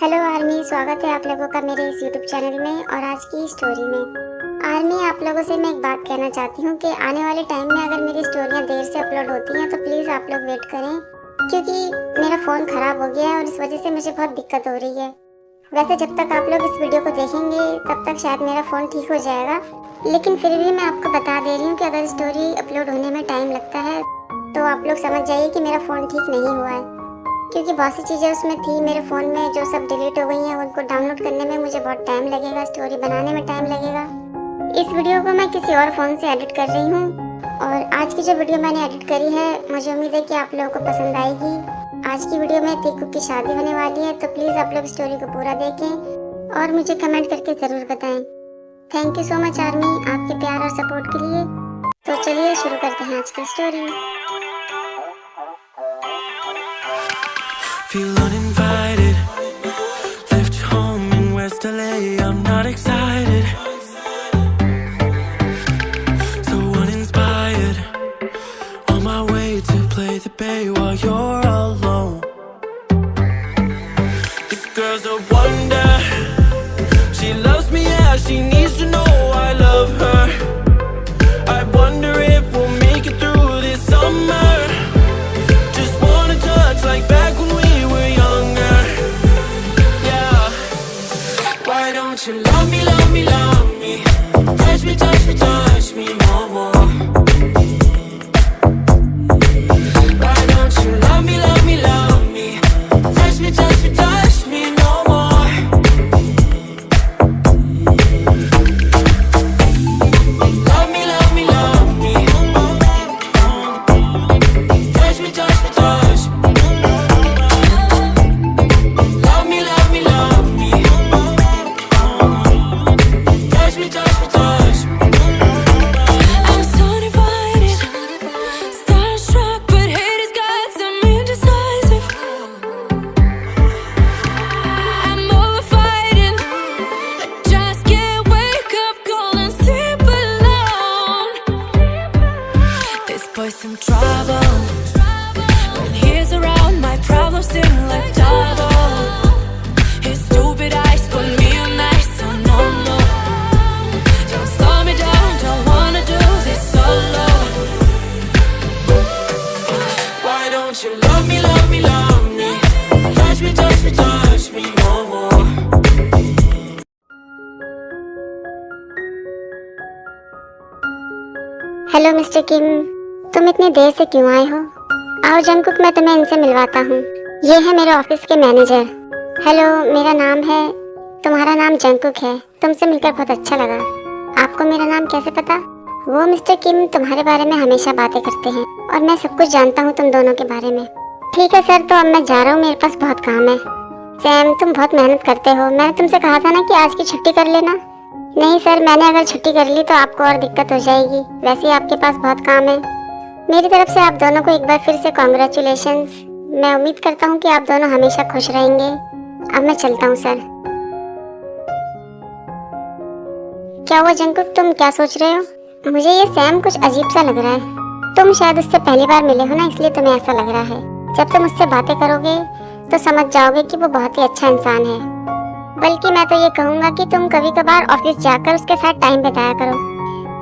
Hello army, स्वागत है आप लोगों का मेरे इस यूट्यूब चैनल में और आज की स्टोरी में। आर्मी, आप लोगों से मैं एक बात कहना चाहती हूँ कि आने वाले टाइम में अगर मेरी स्टोरियाँ देर से अपलोड होती हैं तो प्लीज़ आप लोग वेट करें, क्योंकि मेरा फ़ोन ख़राब हो गया है और इस वजह से मुझे बहुत दिक्कत हो रही है। वैसे जब तक आप लोग इस वीडियो को देखेंगे तब तक शायद मेरा फ़ोन ठीक हो जाएगा, लेकिन फिर भी मैं आपको बता दे रही हूँ कि अगर स्टोरी अपलोड होने में टाइम लगता है तो आप लोग समझ जाइए कि मेरा फ़ोन ठीक नहीं हुआ है, क्योंकि बहुत सी चीज़ें उसमें थी मेरे फ़ोन में जो सब डिलीट हो गई हैं। उनको डाउनलोड करने में मुझे बहुत टाइम लगेगा, स्टोरी बनाने में टाइम लगेगा। इस वीडियो को मैं किसी और फ़ोन से एडिट कर रही हूँ और आज की जो वीडियो मैंने एडिट करी है मुझे उम्मीद है कि आप लोगों को पसंद आएगी। आज की वीडियो में तीकू की शादी होने वाली है, तो प्लीज़ आप लोग स्टोरी को पूरा देखें और मुझे कमेंट करके ज़रूर बताएं। Thank you so much army, आपके प्यार और सपोर्ट के लिए। तो चलिए शुरू करते हैं आज की story. Feel uninvited, left home in West LA, I'm not excited, so uninspired, on my way to play the bay while you're alone. This girl's a wonder, she loves me, yeah, she needs to know I love her. I wonder if we'll make it through this summer, just wanna touch like back when we were younger. Yeah, why don't you love me, love me, love me, touch me, touch me, touch me no more. Why don't you love me, love me, love me, touch me, touch me, touch me no more. Love me, love me, love me, touch me, touch me, touch me. Love me, love me, love me, touch me, touch me, touch me. I'm so divided, starstruck, but hate has got some indecisive. I'm over fighting, I just can't wake up cold and sleep alone. This boy's some trouble, when he's around my problems seem like double. His stupid eyes put me on ice, so no, no. Don't slow me down, don't wanna do this solo. Why don't you love me, love me, love me, touch me, touch me, touch me no more. Hello mister Kim, तुम इतनी देर से क्यों आए हो? आओ Jungkook, मैं तुम्हें इनसे मिलवाता हूँ। ये है मेरे ऑफिस के मैनेजर। हेलो, मेरा नाम है, तुम्हारा नाम जंगकुक है। तुमसे मिलकर बहुत अच्छा लगा। आपको मेरा नाम कैसे पता? वो मिस्टर किम तुम्हारे बारे में हमेशा बातें करते हैं और मैं सब कुछ जानता हूँ तुम दोनों के बारे में। ठीक है सर, तो अब मैं जा रहा हूँ, मेरे पास बहुत काम है। सैम, तुम बहुत मेहनत करते हो। मैंने तुमसे कहा था ना कि आज की छुट्टी कर लेना। नहीं सर, मैंने अगर छुट्टी कर ली तो आपको और दिक्कत हो जाएगी। वैसे ही आपके पास बहुत काम है। मेरी तरफ से आप दोनों को एक बार फिर से कॉन्ग्रेचुलेशंस। मैं उम्मीद करता हूँ कि आप दोनों हमेशा खुश रहेंगे। अब मैं चलता हूँ सर। क्या हुआ जंगकुक, तुम क्या सोच रहे हो? मुझे ये सैम कुछ अजीब सा लग रहा है। तुम शायद उससे पहली बार मिले हो ना, इसलिए तुम्हें ऐसा लग रहा है। जब तुम उससे बातें करोगे तो समझ जाओगे कि वो बहुत ही अच्छा इंसान है। बल्कि मैं तो ये कहूँगा कि तुम कभी कभार ऑफिस जाकर उसके साथ टाइम बिताया करो,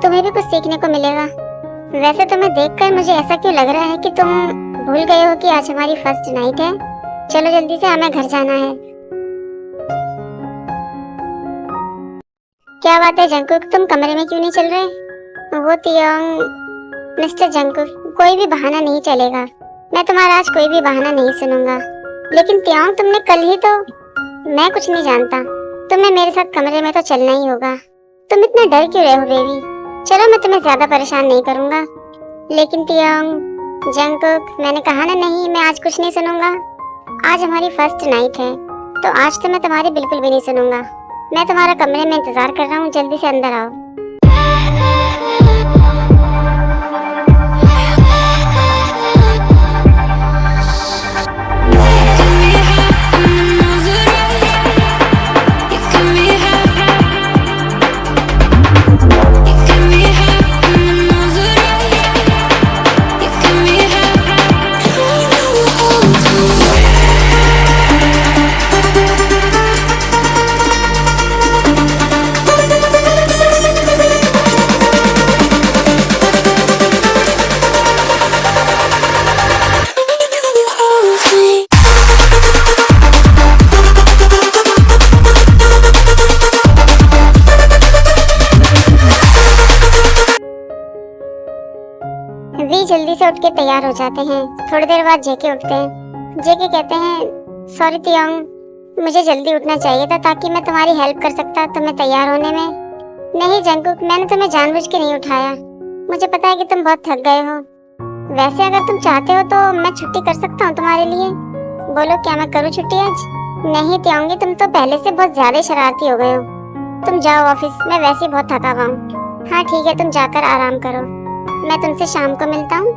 तुम्हें भी कुछ सीखने को मिलेगा। वैसे तुम्हें देखकर मुझे ऐसा क्यों लग रहा है कि तुम भूल गए हो कि आज हमारी फर्स्ट नाइट है। चलो जल्दी से, हमें घर जाना है। क्या बात है जंगकुक, तुम कमरे में क्यों नहीं चल रहे? वो तियोंग, मिस्टर जंगकुक, कोई भी बहाना नहीं चलेगा। मैं तुम्हारा आज कोई भी बहाना नहीं सुनूंगा। लेकिन तियोंग, तुमने कल ही तो। मैं कुछ नहीं जानता, तुम्हें मेरे साथ कमरे में तो चलना ही होगा। तुम इतना डर क्यों रहे हो बेबी? चलो, मैं तुम्हें ज्यादा परेशान नहीं करूंगा। लेकिन तियोंग, जंगकुक, मैंने कहा ना नहीं, मैं आज कुछ नहीं सुनूंगा। आज हमारी फर्स्ट नाइट है, तो आज तो मैं तुम्हारी बिल्कुल भी नहीं सुनूंगा। मैं तुम्हारा कमरे में इंतजार कर रहा हूँ, जल्दी से अंदर आओ। जेके उठ के तैयार हो जाते हैं। थोड़ी देर बाद जेके उठते हैं। जेके कहते हैं सॉरी तियोंग, मुझे जल्दी उठना चाहिए था ताकि मैं तुम्हारी हेल्प कर सकता तुम्हें तैयार होने में। नहीं जंगकुक, मैंने तुम्हें जानबूझ के नहीं उठाया। मुझे पता है कि तुम बहुत थक गए हो। वैसे अगर तुम चाहते हो तो मैं छुट्टी कर सकता हूँ तुम्हारे लिए। बोलो क्या मैं करूँ छुट्टी आज? नहीं तियोंगी, तुम तो पहले से बहुत ज्यादा शरारती हो गए हो। तुम जाओ ऑफिस, मैं वैसे ही बहुत थका हुआ हूँ। हाँ ठीक है, तुम जाकर आराम करो, मैं तुमसे शाम को मिलता हूँ।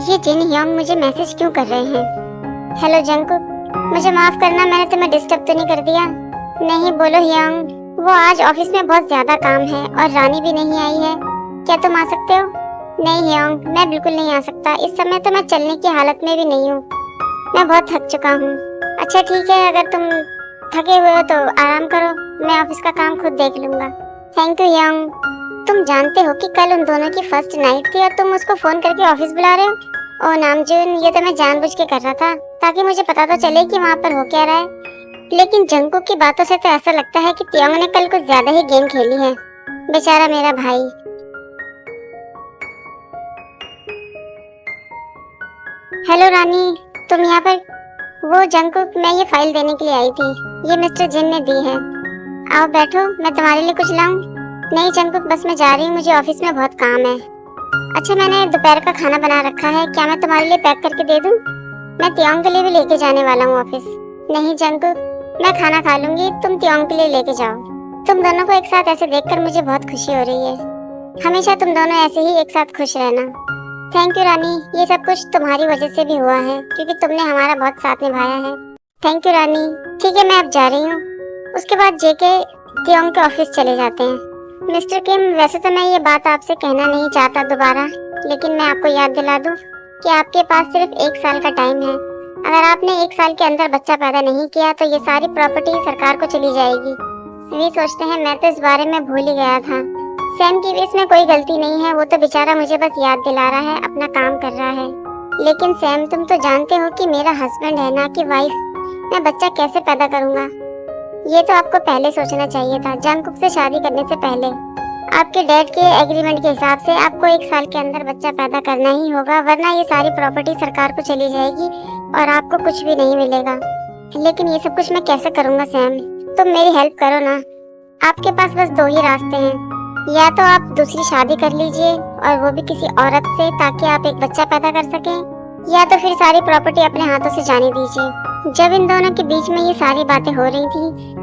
ये जिन ह्योंग मुझे मैसेज क्यों कर रहे हैं? हेलो जंगकुक, मुझे माफ करना, मैंने तुम्हें डिस्टर्ब तो नहीं कर दिया? नहीं बोलो ह्योंग, वो आज ऑफिस में बहुत ज्यादा काम है और रानी भी नहीं आई है। क्या तुम आ सकते हो? नहीं ह्योंग, मैं बिल्कुल नहीं आ सकता। इस समय तो मैं चलने की हालत में भी नहीं हूँ, मैं बहुत थक चुका हूँ। अच्छा ठीक है, अगर तुम थके हुए हो तो आराम करो, मैं ऑफिस का काम खुद देख लूंगा। Thank you Hyeong. तुम जानते हो कि कल उन दोनों की फर्स्ट नाइट थी और तुम उसको फोन करके ऑफिस बुला रहे हो? ओ नामजून, ये तो मैं जानबूझ के कर रहा था ताकि मुझे पता तो चले कि वहाँ पर हो क्या रहा है। लेकिन जंगकुक की बातों से तो ऐसा लगता है कि तियोंग ने कल कुछ ज्यादा ही गेम खेली है। बेचारा मेरा भाई। हेलो रानी, तुम यहाँ पर? वो जंगकुक, मैं ये फाइल देने के लिए आई थी, ये मिस्टर जिन ने दी है। आओ बैठो, मैं तुम्हारे लिए कुछ लाऊं? नहीं जंगकुक, बस मैं जा रही हूँ, मुझे ऑफिस में बहुत काम है। अच्छा मैंने दोपहर का खाना बना रखा है, क्या मैं तुम्हारे लिए पैक करके दे दूं? मैं तियोंग के लिए भी लेके जाने वाला हूँ ऑफिस। नहीं जंगकुक, मैं खाना खा लूंगी, तुम तियोंग के लिए लेके जाओ। तुम दोनों को एक साथ ऐसे देखकर मुझे बहुत खुशी हो रही है। हमेशा तुम दोनों ऐसे ही एक साथ खुश रहना। थैंक यू रानी, ये सब कुछ तुम्हारी वजह से भी हुआ है क्योंकि तुमने हमारा बहुत साथ निभाया है। थैंक यू रानी। ठीक है, मैं अब जा रही हूँ। उसके बाद जेके तियोंग के ऑफिस चले जाते हैं। मिस्टर किम, वैसे तो मैं ये बात आपसे कहना नहीं चाहता दोबारा, लेकिन मैं आपको याद दिला दूं कि आपके पास सिर्फ 1 साल का टाइम है। अगर आपने 1 साल के अंदर बच्चा पैदा नहीं किया तो ये सारी प्रॉपर्टी सरकार को चली जाएगी। वे सोचते हैं मैं तो इस बारे में भूल ही गया था। सैम की भी इसमें कोई गलती नहीं है, वो तो बेचारा मुझे बस याद दिला रहा है, अपना काम कर रहा है। लेकिन सैम, तुम तो जानते हो कि मेरा हस्बैंड है ना कि वाइफ, मैं बच्चा कैसे पैदा करूँगा? ये तो आपको पहले सोचना चाहिए था, जंगकुक से शादी करने से पहले। आपके डैड के एग्रीमेंट के हिसाब से आपको 1 साल के अंदर बच्चा पैदा करना ही होगा, वरना ये सारी प्रॉपर्टी सरकार को चली जाएगी और आपको कुछ भी नहीं मिलेगा। लेकिन ये सब कुछ मैं कैसे करूँगा सैम? तुम मेरी हेल्प करो ना। आपके पास बस 2 ही रास्ते हैं, या तो आप दूसरी शादी कर लीजिए और वो भी किसी औरत से, ताकि आप एक बच्चा पैदा कर सकें, या तो फिर सारी प्रॉपर्टी अपने हाथों से जाने दीजिए। जब इन दोनों के बीच में ये सारी बातें हो रही थी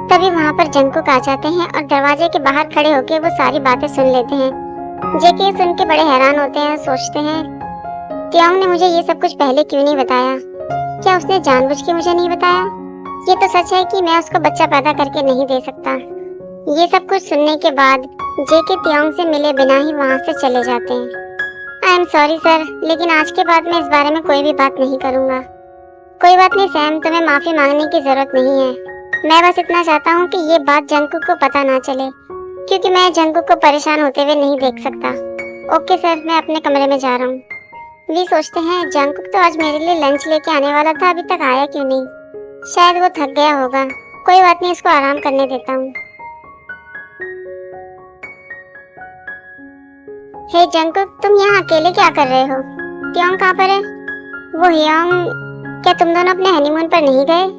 तभी वहाँ पर जंगकुक आ जाते हैं और दरवाजे के बाहर खड़े होकर वो सारी बातें सुन लेते हैं। जेके सुन के बड़े हैरान होते हैं, सोचते हैं तियोंग ने मुझे ये सब कुछ पहले क्यों नहीं बताया? क्या उसने जानबूझ के मुझे नहीं बताया? ये तो सच है कि मैं उसको बच्चा पैदा करके नहीं दे सकता। ये सब कुछ सुनने के बाद जेके तियोंग से मिले बिना ही वहाँ से चले जाते हैं। आई एम सॉरी सर, लेकिन आज के बाद मैं इस बारे में कोई भी बात नहीं करूँगा। कोई बात नहीं सैम, तुम्हें माफी मांगने की जरूरत नहीं है। मैं बस इतना चाहता हूँ कि ये बात जंगकुक को पता ना चले, क्योंकि मैं जंगकुक को परेशान होते हुए नहीं देख सकता। ओके सर, मैं अपने कमरे में जा रहा हूँ। वी सोचते हैं जंगकुक तो आज मेरे लिए लंच लेके आने वाला था, अभी तक आया क्यों नहीं? शायद वो थक गया होगा। कोई बात नहीं, उसको आराम करने देता हूँ। हे जंगकुक, तुम यहाँ अकेले क्या कर रहे हो? तियोंग कहाँ पर है? वो ह्योंग, क्या तुम दोनों अपने हनीमून पर नहीं गए?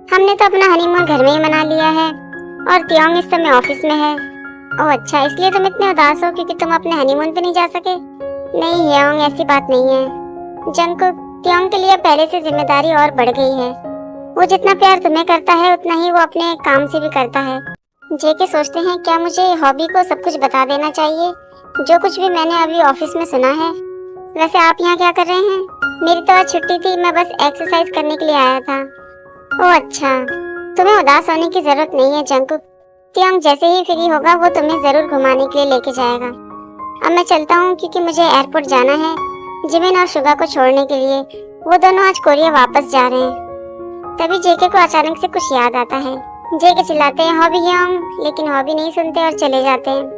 हमने तो अपना हनीमून घर में ही मना लिया है और तियोंग इस समय ऑफिस में है। ओह अच्छा, इसलिए तुम इतने उदास हो क्योंकि तुम अपने हनीमून पे नहीं जा सके? नहीं ह्योंग, ऐसी बात नहीं है। जंगकुक, तियोंग के लिए पहले से जिम्मेदारी और बढ़ गई है। वो जितना प्यार तुम्हें करता है उतना ही वो अपने काम से भी करता है। जेके सोचते हैं क्या मुझे हॉबी को सब कुछ बता देना चाहिए, जो कुछ भी मैंने अभी ऑफिस में सुना है। वैसे आप यहाँ क्या कर रहे हैं? मेरी तो आज छुट्टी थी, मैं बस एक्सरसाइज करने के लिए आया था। ओह अच्छा, तुम्हें उदास होने की जरूरत नहीं है जंगकुक। तियोंग जैसे ही फ्री होगा वो तुम्हें जरूर घुमाने के लिए लेके जाएगा। अब मैं चलता हूँ क्योंकि मुझे एयरपोर्ट जाना है जिमिन और शुगा को छोड़ने के लिए। वो दोनों आज कोरिया वापस जा रहे हैं। तभी जेके को अचानक से कुछ याद आता है। जेके चिल्लाते हैं हॉबी ह्योंग, लेकिन हॉबी नहीं सुनते और चले जाते हैं।